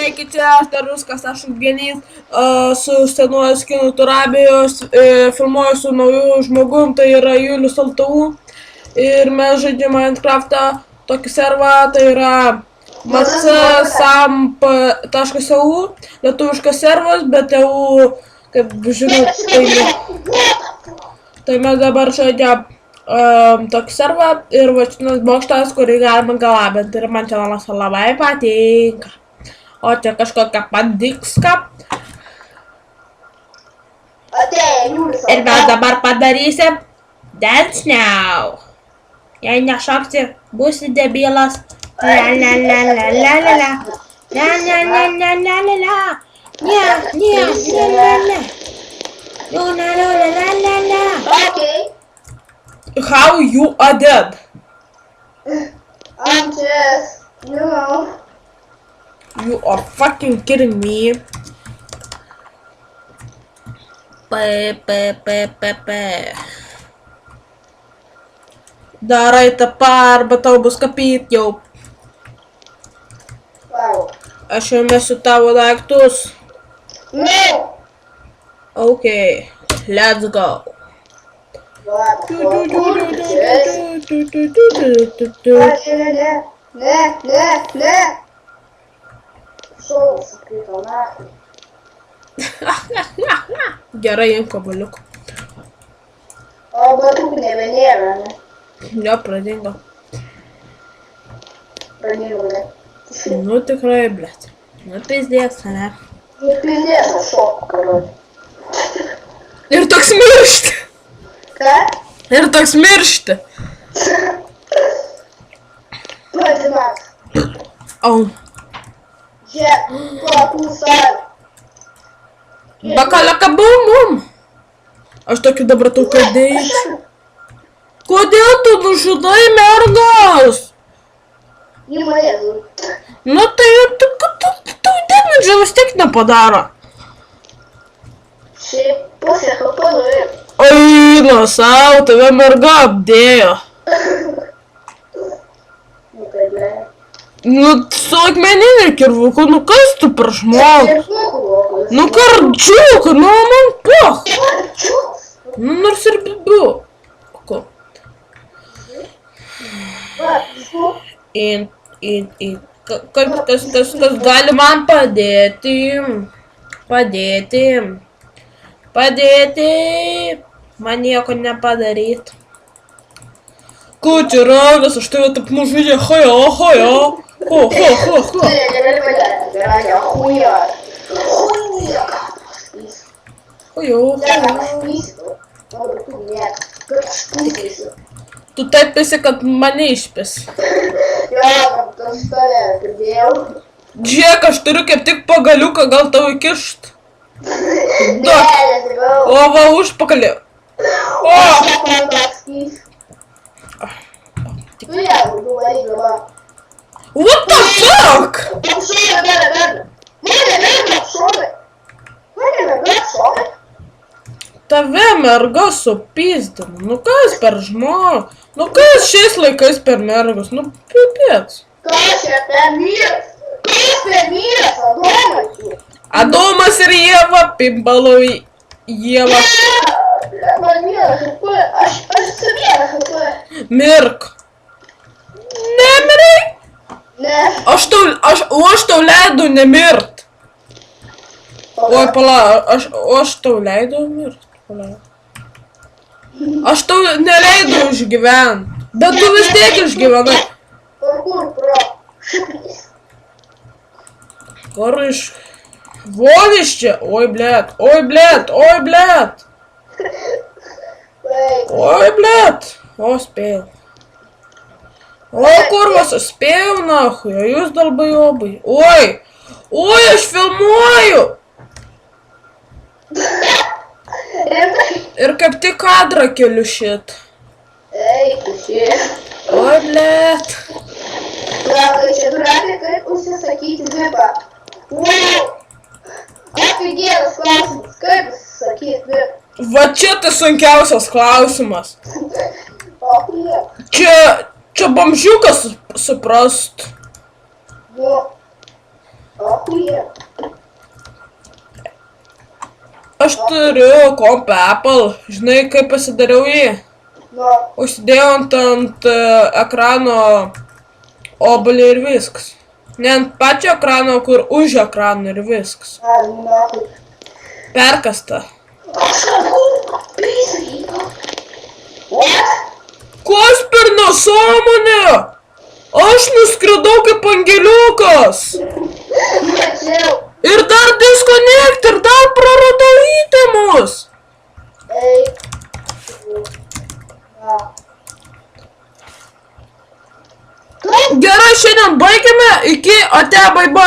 Sveiki, čia aš Daruskas, aš Genys su senuoju skinu Turabijos, filmuoju su nauju žmogum, tai yra Julius LTU. Ir mes žaidžiame Minecraftą, tokį servą, tai yra mcsamp.eu, lietuviškas servas, bet EU, kaip žinot, tai mes dabar žaidžiam tokį servą ir va šitas bokštas, kurį galima galabinti ir man čia labai patinka. O čia kažkokia padikska. Ir mes dabar padarysim Dance Now. Jei nešoksi, būsi debilas. La la la la la la la. La la la la la la la. Ne, ne, ne, ne, ne. No, la la la la la la. Okay. How you are dead? I'm just, you know. You are fucking kidding me. Darai tą arba tau bus kapyt jau. Wow. Aš jau mesiu tavo daiktus. No. Okay, let's go. Ne. Šau, sakyto, nahai. Gerai, imk kabaliuką. O batukų nebenėra, ne? Jo, pradingo. Pradėjau, ne? Nu tikrai, blėt. Nu pizdės, ne? Nu pildės, aš šoku, karoli. Ir toks miršti. Ką? Ir toks miršti. Pradinat. Au. Žiūrėk, papūsar. Bakalaka bum bum. Aš tokį dabar tokį dėčiau. Kodėl tu nužudai mergas? Į mane. Nu tai tu damage vis tiek nepadaro. Šiaip pusę HP nuėjo. Eina sau, tave merga apdėjo. Nu tai ne. Nu su akmeniniu kirvuku, nu kas tu per žmogų? Nu kardžiuk, nu man poch. Nu nors ir bibiu. Ko? Kas gali man padėti? Padėti. Man nieko nepadaryt. Ko čia ragas, aš tave taip nužudė, haja. Ho. Tu taip esi, kad mane išpės. Žiūrėk, aš turiu kaip tik pagaliuką, gal tau įkišt. O va, užpakalį. O! What the fuck? Tave merga supizdino. Nu kas per žmogų? Nu kas šiais laikais per mergas? Nu pipėts. Kas čia per vyras? Adomas? Adomas ir Ieva, Pimbalui Ieva. Man vieną HP, aš su vieną HP. Mirk. Nemirai? Ne. Aš tau leidau nemirt. Oi, pala, aš tau leidau mirt. Aš tau neleidau išgyvent. Bet tu vis tiek išgyvenai. Kur pro? Kur iš... Von iš čia. Oi, blėt. O, spėjau. O, kurvas, spėjau, nahui. O jūs dalbajobai. Oi, aš filmuoju. Ir kaip tik kadrą keliu šit. Eik, šit. Oi, blėt. Labai čia durakai, kaip užsisakyti vipą. Aфигенnas klausimas, kaip užsisakyti vipą? Va čia tai sunkiausias klausimas. O kiek? Čia bomžiukas suprast. Nu. Охуенно. Aš turiu kompą Apple, žinai, kaip pasidariau jį? Nu, Užsidėjau ant ekrano obuolį ir viskas. Ne ant pačio ekrano, kur už ekrano ir viskas. ai, nahui. Perkasta. Aš sakau, pizai. What? Kas per nesąmonė? Aš nuskridau kaip angeliukas. Mačiau. Ir dar disconnect, ir dar praradau itemus. Ei. Na. Gerai, šiandien baigiame. Iki, ate, bye bye.